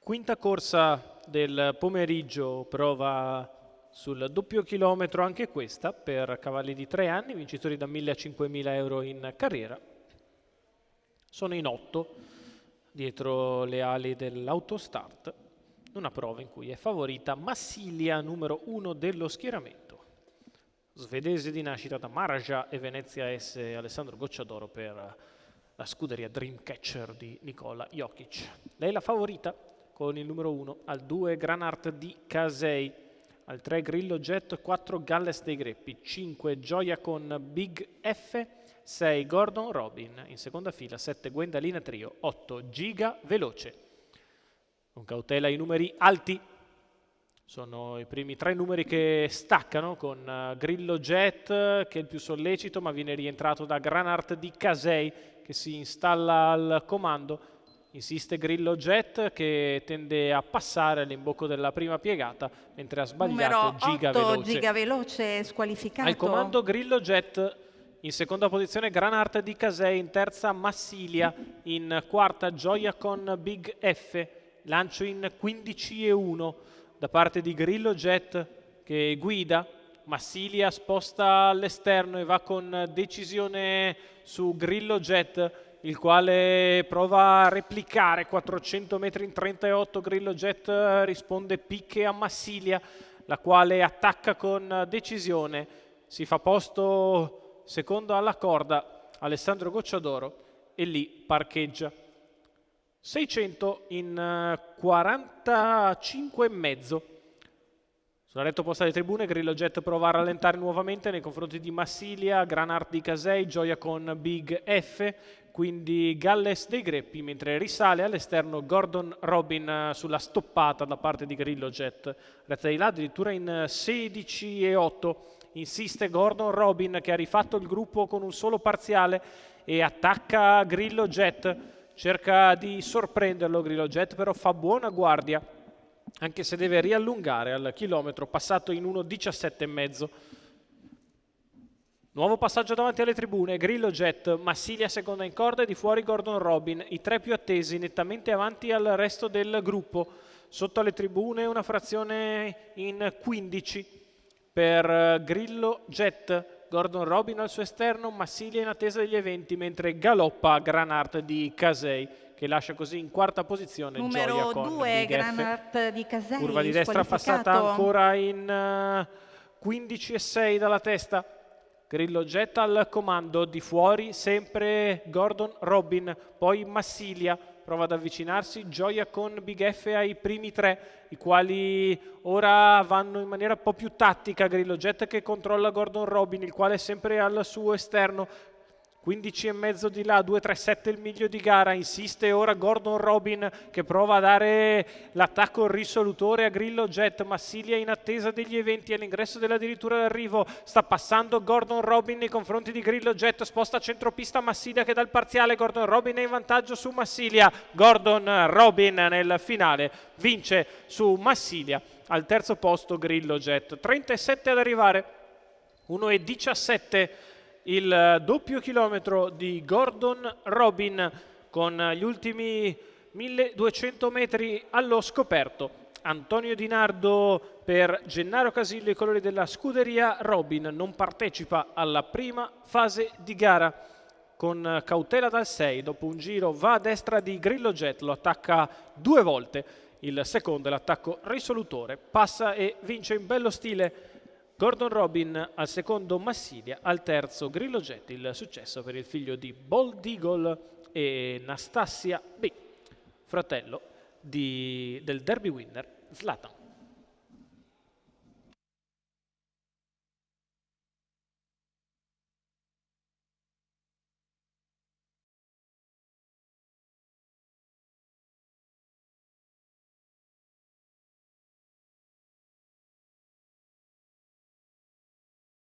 Quinta corsa del pomeriggio, prova sul doppio chilometro anche questa per cavalli di 3 anni, vincitori da 1.000 a 5.000 euro in carriera. Sono in 8 dietro le ali dell'Autostart, una prova in cui è favorita Massilia, numero 1 dello schieramento. Svedese di nascita da Maraja e Venezia S, Alessandro Gocciadoro per la scuderia Dreamcatcher di Nicola Jokic. Lei è la favorita con il numero 1, al 2 Granart di Casei, al 3 Grillo Jet, 4 Galles dei Greppi, 5 Gioia con Big F, 6 Gordon Robin, in seconda fila 7 Gwendalina Trio, 8 Giga Veloce. Con cautela i numeri alti, sono i primi 3 numeri che staccano, con Grillo Jet che è il più sollecito ma viene rientrato da Granart di Casei che si installa al comando. Insiste Grillo Jet che tende a passare all'imbocco della prima piegata, mentre ha sbagliato Giga Veloce. Giga Veloce squalificato. Al comando Grillo Jet, in seconda posizione Granart di Casei, in terza Massilia, in quarta Gioia con Big F, lancio in 15-1 da parte di Grillo Jet che guida. Massilia sposta all'esterno e va con decisione su Grillo Jet, il quale prova a replicare 400 metri in 38. Grillo Jet risponde picche a Massilia, la quale attacca con decisione. Si fa posto secondo alla corda Alessandro Gocciadoro e lì parcheggia. 600 in 45,5. Sulla retta opposta alle tribune Grillo Jet prova a rallentare nuovamente nei confronti di Massilia, Granart di Casei, Gioia con Big F, quindi Galles dei Greppi, mentre risale all'esterno Gordon Robin sulla stoppata da parte di Grillo Jet. Retta di là addirittura in 16,8. Insiste Gordon Robin che ha rifatto il gruppo con un solo parziale e attacca Grillo Jet, cerca di sorprenderlo. Grillo Jet però fa buona guardia, anche se deve riallungare al chilometro passato in 1,17,5. Nuovo passaggio davanti alle tribune, Grillo Jet, Massilia seconda in corda e di fuori Gordon Robin, i 3 più attesi, nettamente avanti al resto del gruppo. Sotto alle tribune una frazione in 15 per Grillo Jet, Gordon Robin al suo esterno, Massilia in attesa degli eventi, mentre galoppa Granart di Casei, che lascia così in quarta posizione numero Gioia con 2 Big F. Granart di Casei, Curva di destra passata ancora in 15,6 dalla testa. Grillo Jet al comando, di fuori sempre Gordon Robin, poi Massilia prova ad avvicinarsi, Gioia con Big F ai primi 3, i quali ora vanno in maniera un po' più tattica. Grillo Jet che controlla Gordon Robin, il quale è sempre al suo esterno. 15,5 di là, 2,37 il miglio di gara. Insiste ora Gordon Robin che prova a dare l'attacco risolutore a Grillo Jet. Massilia in attesa degli eventi all'ingresso dell'addirittura d'arrivo. Sta passando Gordon Robin nei confronti di Grillo Jet, sposta a centropista Massilia che dà il parziale. Gordon Robin è in vantaggio su Massilia. Gordon Robin nel finale vince su Massilia. Al terzo posto Grillo Jet, 37 ad arrivare, 1,17 il doppio chilometro di Gordon Robin, con gli ultimi 1200 metri allo scoperto. Antonio Di Nardo per Gennaro Casillo, i colori della scuderia Robin, non partecipa alla prima fase di gara. Con cautela dal 6, dopo un giro va a destra di Grillo Jet, lo attacca 2 volte. Il secondo è l'attacco risolutore, passa e vince in bello stile Gordon Robin, al secondo Massilia, al terzo Grillo Jet. Il successo per il figlio di Bold Eagle e Nastasia B, fratello del derby winner Zlatan.